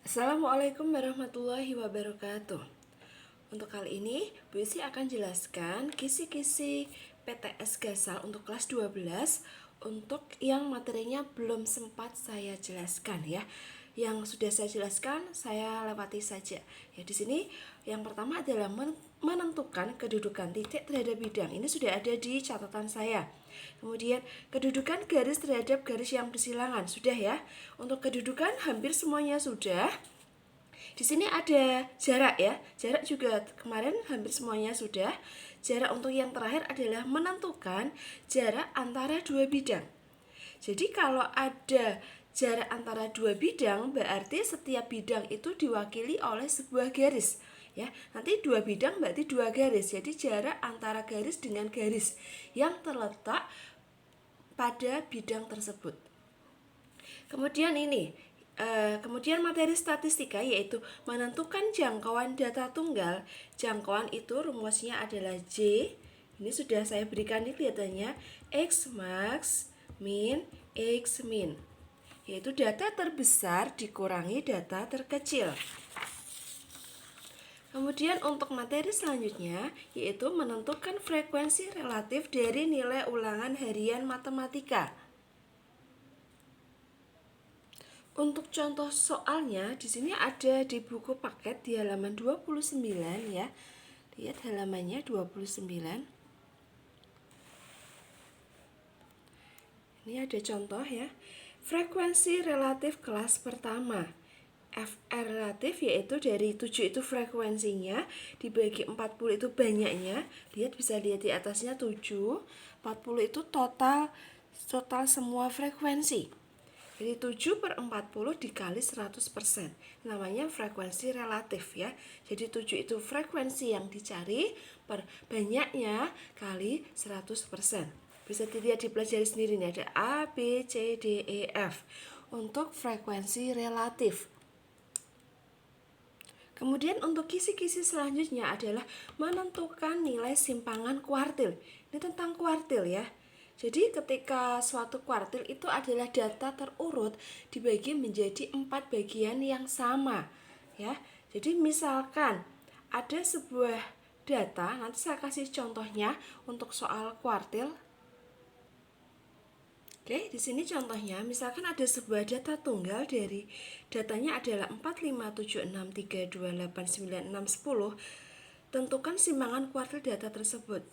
Assalamualaikum warahmatullahi wabarakatuh. Untuk kali ini, Bu Isi akan jelaskan kisi-kisi PTS Gasal untuk kelas 12 untuk yang materinya belum sempat saya jelaskan ya. Yang sudah saya jelaskan, saya lewati saja. Ya, di sini yang pertama adalah menentukan kedudukan titik terhadap bidang. Ini sudah ada di catatan saya. Kemudian kedudukan garis terhadap garis yang bersilangan sudah ya. Untuk kedudukan hampir semuanya sudah. Di sini ada jarak ya. Jarak juga kemarin hampir semuanya sudah. Jarak untuk yang terakhir adalah menentukan jarak antara dua bidang. Jadi kalau ada jarak antara dua bidang, berarti setiap bidang itu diwakili oleh sebuah garis. Ya, nanti dua bidang berarti dua garis. Jadi jarak antara garis dengan garis yang terletak pada bidang tersebut. Kemudian kemudian materi statistika yaitu menentukan jangkauan data tunggal. Jangkauan itu rumusnya adalah J. Ini sudah saya berikan di kelihatannya X max min X min. Yaitu data terbesar dikurangi data terkecil. Kemudian untuk materi selanjutnya yaitu menentukan frekuensi relatif dari nilai ulangan harian matematika. Untuk contoh soalnya di sini ada di buku paket di halaman 29 ya. Lihat halamannya 29. Ini ada contoh ya. Frekuensi relatif kelas pertama. FR relatif yaitu dari 7 itu frekuensinya, dibagi 40 itu banyaknya. Bisa lihat di atasnya 7, 40 itu total semua frekuensi. Jadi 7 per 40 dikali 100%. Namanya frekuensi relatif ya. Jadi 7 itu frekuensi yang dicari per banyaknya kali 100%. Bisa dilihat dipelajari sendiri nih, ada A, B, C, D, E, F untuk frekuensi relatif. Kemudian untuk kisi-kisi selanjutnya adalah menentukan nilai simpangan kuartil. Ini tentang kuartil ya. Jadi ketika suatu kuartil itu adalah data terurut dibagi menjadi 4 bagian yang sama ya. Jadi misalkan ada sebuah data, nanti saya kasih contohnya untuk soal kuartil. Oke, di sini contohnya, misalkan ada sebuah data tunggal dari datanya adalah 45763289610. Tentukan simpangan kuartil data tersebut.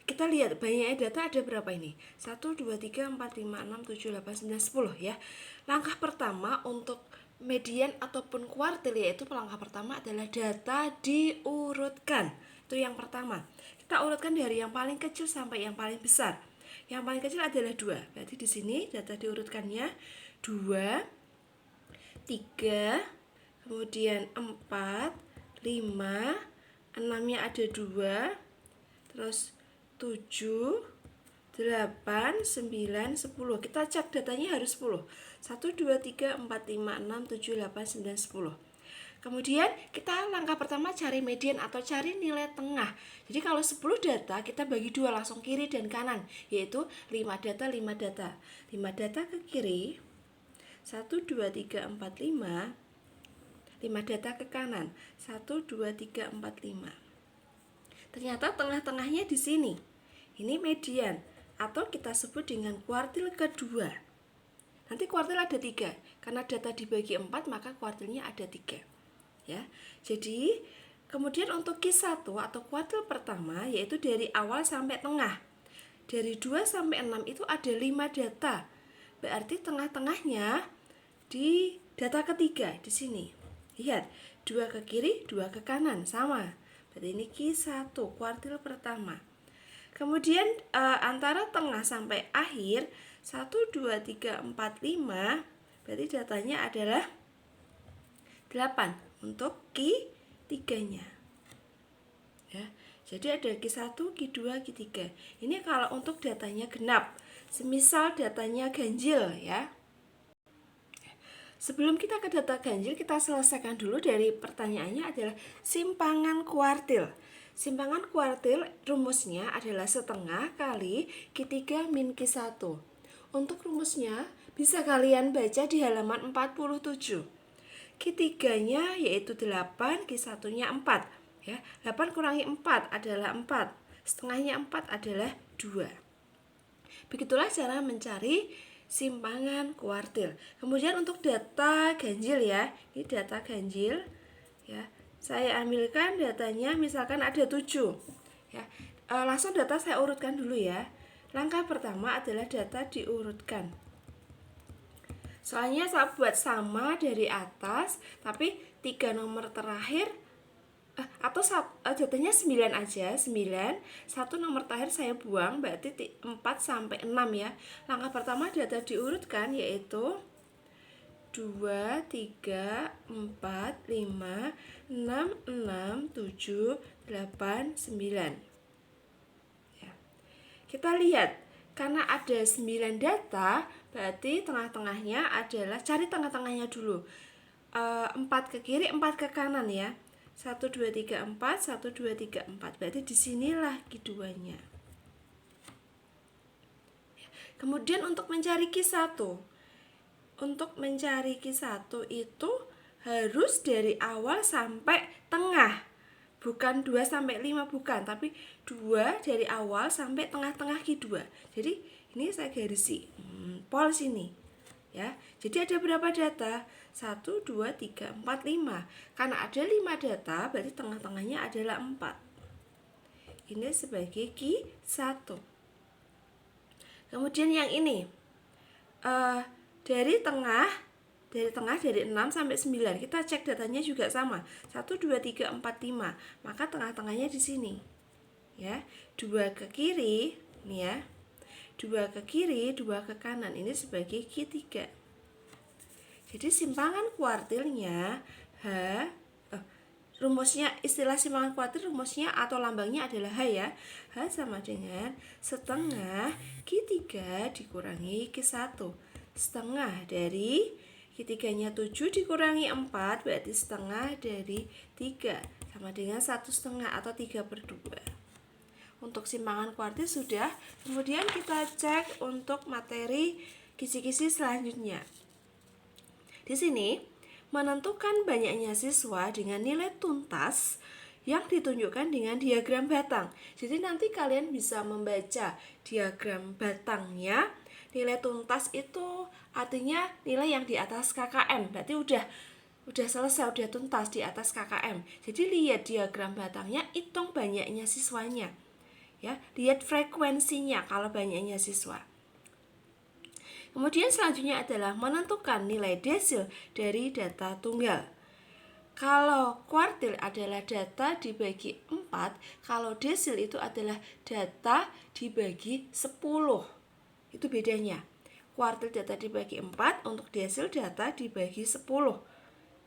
Kita lihat banyaknya data ada berapa ini? 1, 2, 3, 4, 5, 6, 7, 8, 9, 10 ya. Langkah pertama untuk median ataupun kuartil yaitu langkah pertama adalah data diurutkan. Itu yang pertama. Kita urutkan dari yang paling kecil sampai yang paling besar. Yang paling kecil adalah 2. Berarti di sini data diurutkannya 2, 3, kemudian 4, 5, 6-nya ada 2, terus 7, 8, 9, 10. Kita cek datanya harus 10. 1, 2, 3, 4, 5, 6, 7, 8, 9, 10. Kemudian kita langkah pertama cari median atau cari nilai tengah. Jadi kalau 10 data kita bagi 2 langsung kiri dan kanan, yaitu 5 data, 5 data. 5 data ke kiri, 1, 2, 3, 4, 5. 5 data ke kanan, 1, 2, 3, 4, 5. Ternyata tengah-tengahnya di sini. Ini median atau kita sebut dengan kuartil kedua. Nanti kuartil ada 3. Karena data dibagi 4 maka kuartilnya ada 3. Ya. Jadi kemudian untuk Q1 atau kuartil pertama yaitu dari awal sampai tengah. Dari 2 sampai 6 itu ada 5 data. Berarti tengah-tengahnya di data ketiga di sini. Lihat, 2 ke kiri, 2 ke kanan sama. Berarti ini Q1 kuartil pertama. Kemudian antara tengah sampai akhir 1, 2, 3, 4, 5. Berarti datanya adalah 8 untuk Q3-nya. Ya. Jadi ada Q1, Q2, Q3. Ini kalau untuk datanya genap. Semisal datanya ganjil ya. Sebelum kita ke data ganjil, kita selesaikan dulu dari pertanyaannya adalah simpangan kuartil. Simpangan kuartil rumusnya adalah setengah kali Q3 min Q1. Untuk rumusnya bisa kalian baca di halaman 47. Q3-nya yaitu 8, Q1-nya 4. Ya, 8 kurangi 4 adalah 4. Setengahnya 4 adalah 2. Begitulah cara mencari simpangan kuartil. Kemudian untuk data ganjil ya. Ini data ganjil ya. Saya ambilkan datanya, misalkan ada 7. Ya. Langsung data saya urutkan dulu ya. Langkah pertama adalah data diurutkan. Soalnya saya buat sama dari atas, tapi 3 nomor terakhir atau datanya 9 aja, 9. Satu nomor terakhir saya buang, berarti 4 sampai 6 ya. Langkah pertama data diurutkan yaitu 2, 3, 4, 5, 6, 7, 8, 9. Ya. Kita lihat, karena ada 9 data, berarti tengah-tengahnya adalah, cari tengah-tengahnya dulu. 4 ke kiri, 4 ke kanan ya. 1, 2, 3, 4, 1, 2, 3, 4. Berarti disinilah Q2-nya. Kemudian untuk mencari Q1. Untuk mencari Q1 itu harus dari awal sampai tengah. Bukan 2 sampai 5, bukan. Tapi 2 dari awal sampai tengah-tengah Q2. Jadi ini saya garisi. Pol sini. Ya, jadi ada berapa data? 1, 2, 3, 4, 5. Karena ada 5 data, berarti tengah-tengahnya adalah 4. Ini sebagai Q1. Kemudian yang ini, dari tengah dari 6 sampai 9. Kita cek datanya juga sama. 1, 2, 3, 4, 5. Maka tengah-tengahnya di sini. Ya, 2 ke kiri, nih ya. 2 ke kiri, 2 ke kanan. Ini sebagai Q3. Jadi simpangan kuartilnya rumusnya, istilah simpangan kuartil rumusnya atau lambangnya adalah H ya. H sama dengan setengah Q3 dikurangi Q1. Setengah dari Q3-nya 7 dikurangi 4, berarti setengah dari 3. Sama dengan 1/2 atau 3/2. Untuk simpangan kuartil sudah. Kemudian kita cek untuk materi kisi-kisi selanjutnya. Di sini, menentukan banyaknya siswa dengan nilai tuntas yang ditunjukkan dengan diagram batang. Jadi nanti kalian bisa membaca diagram batangnya. Nilai tuntas itu artinya nilai yang di atas KKM. Berarti udah selesai, udah tuntas di atas KKM. Jadi lihat diagram batangnya, hitung banyaknya siswanya. Ya, lihat frekuensinya kalau banyaknya siswa. Kemudian selanjutnya adalah menentukan nilai desil dari data tunggal. Kalau kuartil adalah data dibagi 4, kalau desil itu adalah data dibagi 10. Itu bedanya. Kuartil data dibagi 4, untuk desil data dibagi 10.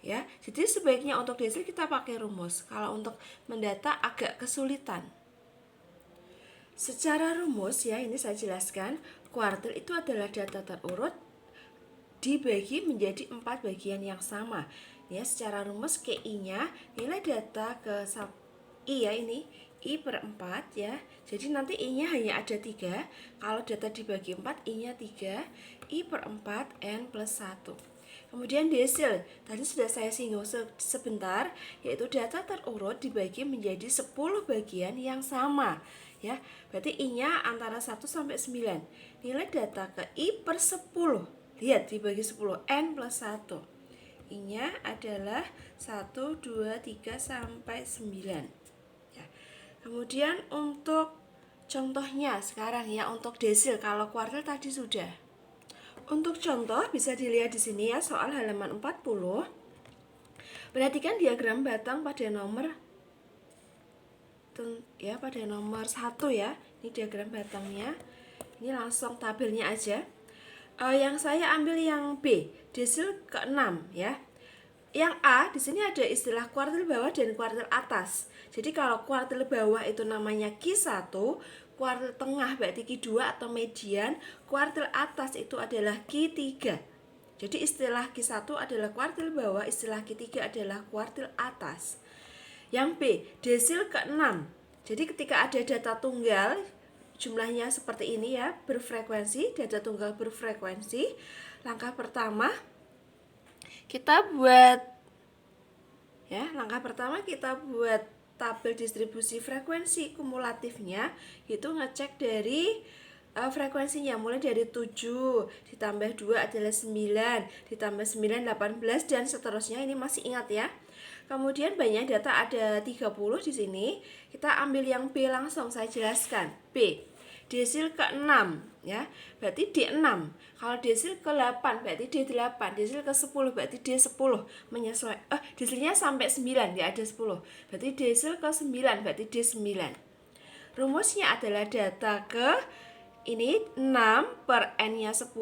Ya, jadi sebaiknya untuk desil kita pakai rumus. Kalau untuk mendata agak kesulitan. Secara rumus ya, ini saya jelaskan, kuartil itu adalah data terurut dibagi menjadi 4 bagian yang sama. Ya, secara rumus KI-nya nilai data ke I ya, ini I per 4 ya. Jadi nanti I-nya hanya ada 3. Kalau data dibagi 4, I-nya 3, I per 4 N plus 1. Kemudian desil, tadi sudah saya singgung sebentar, yaitu data terurut dibagi menjadi 10 bagian yang sama. Ya, berarti I-nya antara 1 sampai 9. Nilai data ke I per 10. Lihat dibagi 10, N plus 1. I-nya adalah 1, 2, 3 sampai 9. Ya. Kemudian untuk contohnya sekarang ya, untuk desil, kalau kuartil tadi sudah. Untuk contoh bisa dilihat di sini ya, soal halaman 40. Perhatikan diagram batang pada nomor 1 ya. Ini diagram batangnya. Ini langsung tabelnya aja. Yang saya ambil yang B, desil ke-6 ya. Yang A di sini ada istilah kuartil bawah dan kuartil atas. Jadi kalau kuartil bawah itu namanya Q1, kuartil tengah berarti Q2 atau median, kuartil atas itu adalah Q3. Jadi istilah Q1 adalah kuartil bawah, istilah Q3 adalah kuartil atas. Yang B, desil ke-6. Jadi ketika ada data tunggal, jumlahnya seperti ini ya, berfrekuensi, data tunggal berfrekuensi. Langkah pertama, kita buat Ya, langkah pertama kita buat tabel distribusi frekuensi kumulatifnya, itu ngecek dari frekuensinya mulai dari 7 ditambah 2 adalah 9, ditambah 9 18 dan seterusnya. Ini masih ingat ya. Kemudian banyak data ada 30 di sini. Kita ambil yang B langsung, saya jelaskan. B desil ke-6 ya, berarti D6. Kalau desil ke-8 berarti D8, desil ke-10 berarti D10. Menyesuaikan desilnya sampai 9, ya ada 10. Berarti desil ke-9 berarti D9. Rumusnya adalah data ke ini 6 per N-nya 10,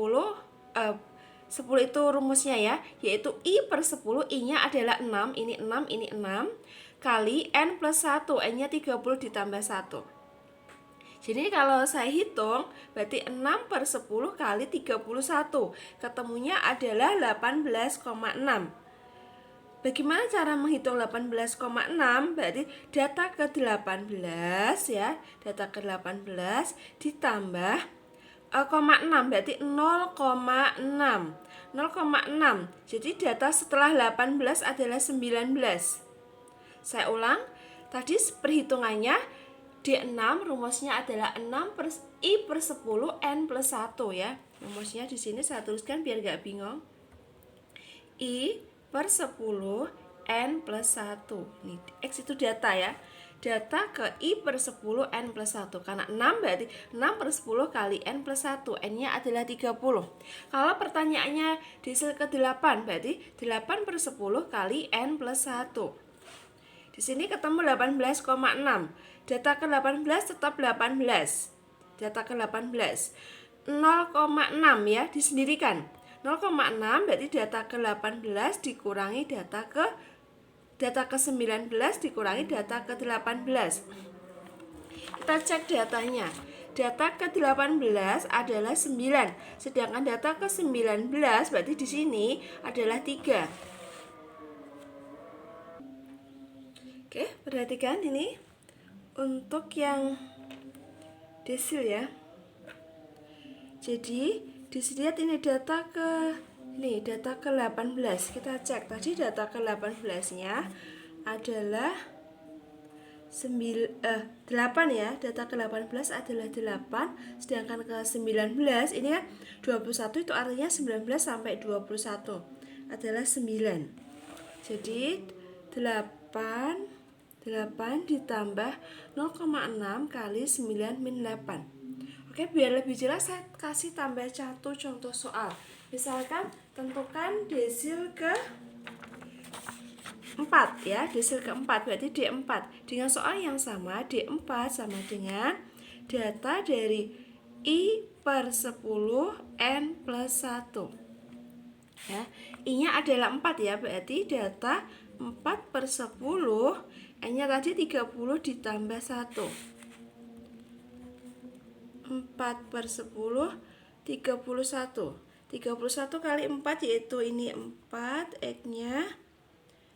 10 itu rumusnya ya, yaitu I per 10, I-nya adalah 6, ini 6, ini 6, kali N plus 1, N-nya 30 ditambah 1. Jadi kalau saya hitung, berarti 6 per 10 kali 31. Ketemunya adalah 18,6. Bagaimana cara menghitung 18,6? Berarti data ke-18 ya, data ke-18 ditambah 0,6, berarti 0,6. 0,6. Jadi data setelah 18 adalah 19. Saya ulang, tadi perhitungannya D6 rumusnya adalah 6 per I per 10 N plus 1 ya. Rumusnya di sini saya tuliskan biar gak bingung. I per 10 N plus 1. Ini X itu data ya. Data ke I per 10 N plus 1. Karena 6 berarti 6 per 10 kali N plus 1. N-nya adalah 30. Kalau pertanyaannya desil ke-8 berarti 8 per 10 kali N plus 1. Di sini ketemu 18,6. Data ke-18 tetap 18. Data ke-18 0,6 ya, disendirikan. 0,6 berarti data ke-18 dikurangi data ke-19 dikurangi data ke-18. Kita cek datanya. Data ke-18 adalah 9, sedangkan data ke-19 berarti di sini adalah 3. Oke, perhatikan ini untuk yang desil ya. Jadi dilihat ini data ke-18. Kita cek tadi data ke-18-nya adalah 8 ya. Data ke-18 adalah 8, sedangkan ke-19 ini kan 21, itu artinya 19 sampai 21 adalah 9. Jadi 8 ditambah 0,6 kali 9 min 8. Oke, biar lebih jelas saya kasih tambah satu contoh soal. Misalkan tentukan desil ke 4 ya, desil ke 4 berarti D4. Dengan soal yang sama, D4 sama dengan data dari I per 10 N plus 1 ya. I-nya adalah 4 ya, berarti data 4 per 10, N-nya tadi 30 ditambah 1. 4 per 10, 31. 31 kali 4 yaitu ini 4, X-nya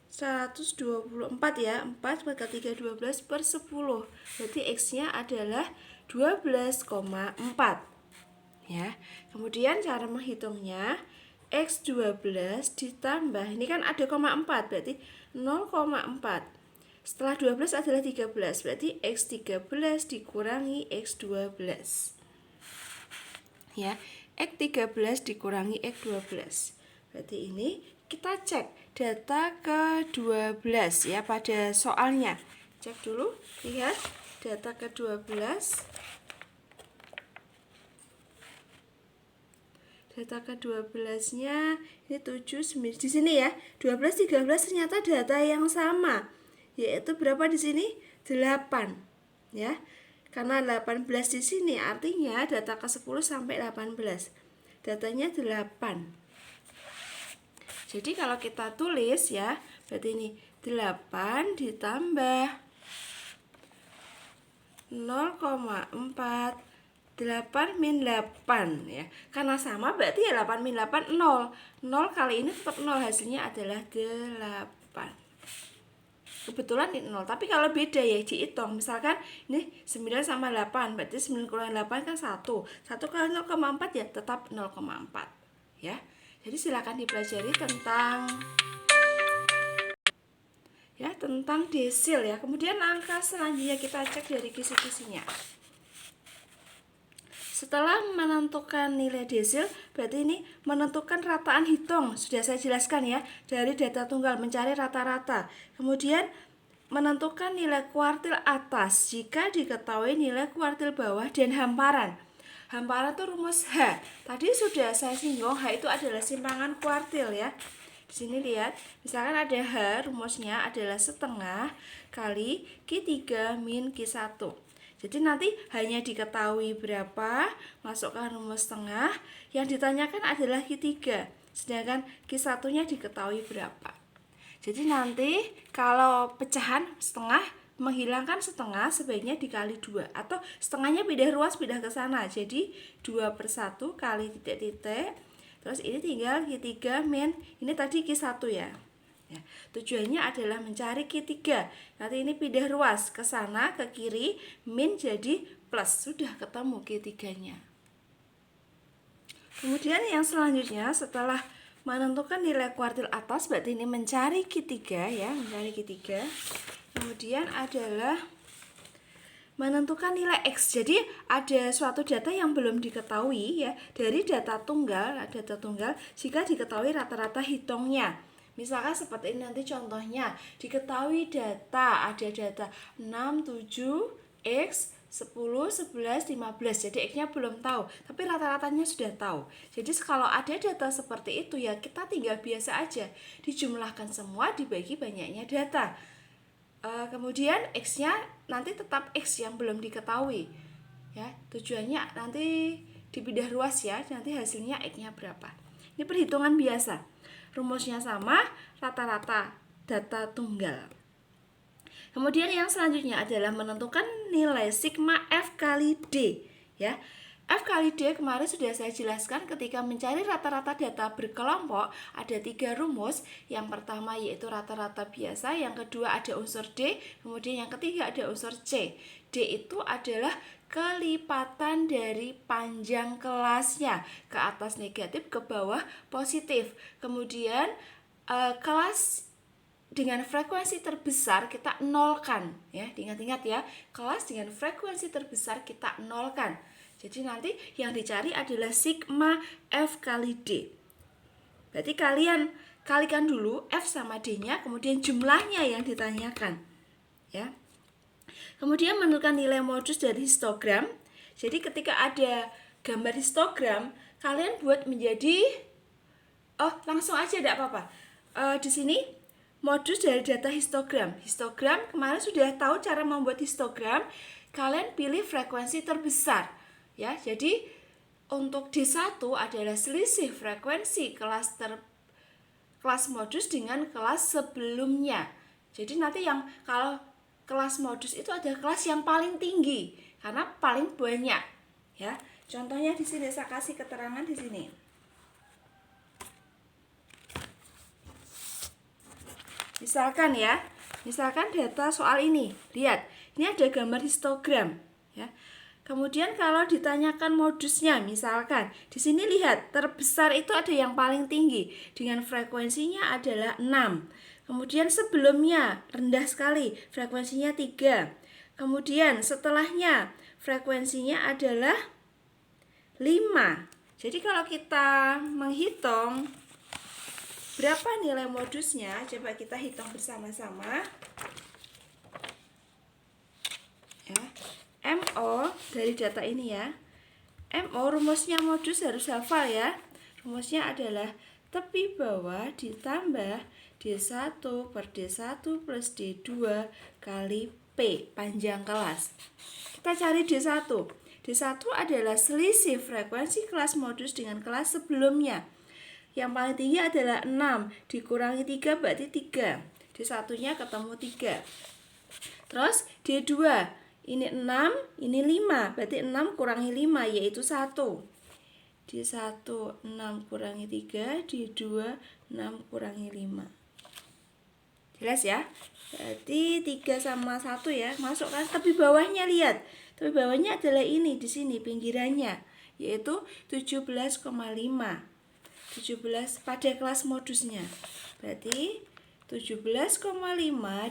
124 ya. 4 per 3, 12 per 10. Berarti X-nya adalah 12,4 ya. Kemudian cara menghitungnya, X12 ditambah, ini kan ada 0,4 berarti 0,4. Setelah 12 adalah 13, berarti X13 dikurangi X12 ya. X13 dikurangi X12, berarti ini kita cek data ke-12 ya pada soalnya. Cek dulu, lihat data ke-12. Data ke-12-nya ini 7, 9 di sini ya. 12, 13 ternyata data yang sama. Yaitu berapa di sini? 8. Ya. Karena 18 di sini artinya data ke-10 sampai 18. Datanya 8. Jadi kalau kita tulis ya, berarti ini 8 ditambah 0,4, 8 min 8 ya. Karena sama berarti ya 8 min 8 0. 0 kali ini tetap 0, hasilnya adalah 8. Kebetulan ini 0, tapi kalau beda ya dihitung. Misalkan ini 9 sama 8, berarti 9 kurangi 8 kan 1. 1 kali 0,4 ya tetap 0,4 ya. Jadi silakan dipelajari tentang tentang desil ya. Kemudian angka selanjutnya kita cek dari kisi-kisinya. Setelah menentukan nilai desil, berarti ini menentukan rataan hitung. Sudah saya jelaskan ya, dari data tunggal mencari rata-rata. Kemudian menentukan nilai kuartil atas jika diketahui nilai kuartil bawah dan hamparan. Hamparan itu rumus H. Tadi sudah saya singgung, H itu adalah simpangan kuartil ya. Di sini lihat, misalkan ada H, rumusnya adalah setengah kali Q3 min Q1. Jadi nanti hanya diketahui berapa, masukkan rumus setengah, yang ditanyakan adalah Q3, sedangkan Q1-nya diketahui berapa. Jadi nanti kalau pecahan setengah, menghilangkan setengah sebaiknya dikali 2, atau setengahnya pindah ruas, pindah ke sana. Jadi 2/1 kali titik-titik. Terus ini tinggal Q3 min, ini tadi Q1 ya. Tujuannya adalah mencari Q3. Nanti ini pindah ruas ke sana, ke kiri, min jadi plus. Sudah ketemu Q3-nya. Kemudian yang selanjutnya setelah menentukan nilai kuartil atas, berarti ini mencari Q3 ya, mencari Q3. Kemudian adalah menentukan nilai X. Jadi ada suatu data yang belum diketahui ya, dari data tunggal jika diketahui rata-rata hitungnya. Misalkan seperti ini nanti contohnya, diketahui ada data 6, 7, X, 10, 11, 15. Jadi X-nya belum tahu, tapi rata-ratanya sudah tahu. Jadi kalau ada data seperti itu ya, kita tinggal biasa aja, dijumlahkan semua dibagi banyaknya data. Kemudian X-nya nanti tetap X yang belum diketahui ya, tujuannya nanti dipindah ruas ya, nanti hasilnya X-nya berapa. Ini perhitungan biasa, rumusnya sama, rata-rata data tunggal. Kemudian yang selanjutnya adalah menentukan nilai sigma F kali D ya. F kali D kemarin sudah saya jelaskan, ketika mencari rata-rata data berkelompok ada 3 rumus. Yang pertama yaitu rata-rata biasa, yang kedua ada unsur D, kemudian yang ketiga ada unsur C. D itu adalah kelipatan dari panjang kelasnya, ke atas negatif, ke bawah positif. Kemudian kelas dengan frekuensi terbesar kita nolkan ya, diingat-ingat ya, kelas dengan frekuensi terbesar kita nolkan. Jadi nanti yang dicari adalah sigma F kali D. Berarti kalian kalikan dulu F sama D-nya, kemudian jumlahnya yang ditanyakan ya. Kemudian menentukan nilai modus dari histogram. Jadi ketika ada gambar histogram, kalian buat menjadi langsung aja tidak apa-apa. Di sini modus dari data histogram. Histogram kemarin sudah tahu cara membuat histogram. Kalian pilih frekuensi terbesar ya. Jadi untuk D1 adalah selisih frekuensi kelas modus dengan kelas sebelumnya. Jadi nanti yang kalau kelas modus itu ada kelas yang paling tinggi karena paling banyak ya. Contohnya di sini saya kasih keterangan di sini. Misalkan data soal ini. Lihat, ini ada gambar histogram ya. Kemudian kalau ditanyakan modusnya, misalkan di sini lihat terbesar itu ada yang paling tinggi dengan frekuensinya adalah 6. Kemudian sebelumnya rendah sekali, frekuensinya 3. Kemudian setelahnya frekuensinya adalah 5. Jadi kalau kita menghitung berapa nilai modusnya, coba kita hitung bersama-sama ya. MO dari data ini ya, MO rumusnya modus harus hafal ya. Rumusnya adalah tepi bawah ditambah D1 per D1 plus D2 kali P, panjang kelas. Kita cari D1. D1 adalah selisih frekuensi kelas modus dengan kelas sebelumnya. Yang paling tinggi adalah 6, dikurangi 3 berarti 3. D1-nya ketemu 3. Terus D2, ini 6, ini 5, berarti 6 kurangi 5 yaitu 1. D1 6 kurangi 3, D2 6 kurangi 5. Jelas ya? Berarti 3 sama 1 ya. Masukkan tepi bawahnya, lihat. Tepi bawahnya adalah ini di sini pinggirannya, yaitu 17,5. 17 pada kelas modusnya. Berarti 17,5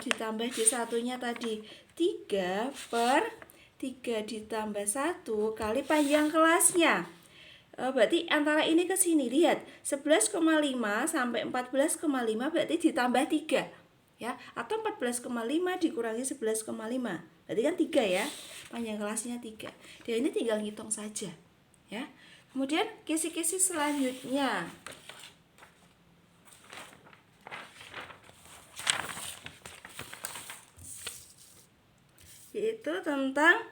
ditambah D1-nya tadi 3 per 3 ditambah 1 kali panjang kelasnya. Berarti antara ini ke sini, lihat 11,5 sampai 14,5 berarti ditambah 3 ya, atau 14,5 dikurangi 11,5 berarti kan 3 ya, panjang kelasnya 3. Dan ini tinggal ngitung saja ya. Kemudian kisi-kisi selanjutnya, yaitu tentang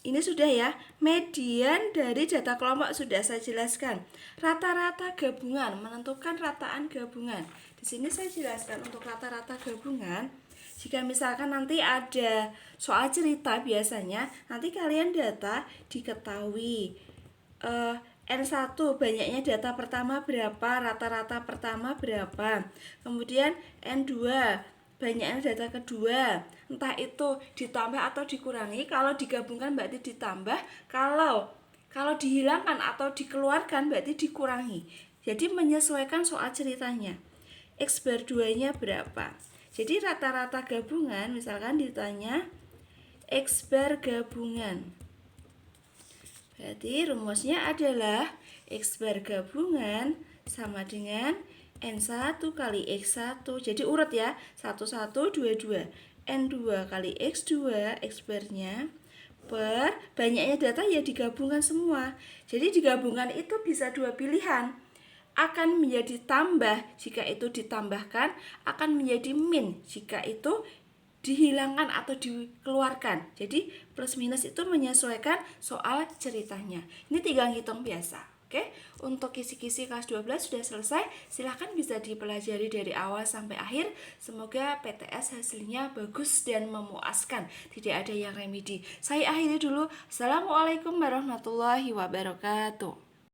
ini sudah ya, median dari data kelompok sudah saya jelaskan. Rata-rata gabungan, menentukan rataan gabungan. Di sini saya jelaskan untuk rata-rata gabungan. Jika misalkan nanti ada soal cerita biasanya, nanti kalian data diketahui. N1 banyaknya data pertama berapa, rata-rata pertama berapa. Kemudian N2 banyaknya data kedua, entah itu ditambah atau dikurangi. Kalau digabungkan berarti ditambah, kalau dihilangkan atau dikeluarkan berarti dikurangi. Jadi menyesuaikan soal ceritanya. X bar 2-nya berapa? Jadi rata-rata gabungan, misalkan ditanya X bar gabungan, berarti rumusnya adalah X bar gabungan sama dengan N1 kali X1. Jadi urut ya, 1, 1, 2, 2. N2 kali X2, X barnya, per banyaknya data ya digabungkan semua. Jadi digabungkan itu bisa dua pilihan. Akan menjadi tambah jika itu ditambahkan, akan menjadi min jika itu dihilangkan atau dikeluarkan. Jadi plus minus itu menyesuaikan soal ceritanya. Ini tinggal ngitung biasa. Oke, untuk kisi-kisi kelas 12 sudah selesai. Silahkan bisa dipelajari dari awal sampai akhir. Semoga PTS hasilnya bagus dan memuaskan. Tidak ada yang remedi. Saya akhiri dulu. Assalamualaikum warahmatullahi wabarakatuh.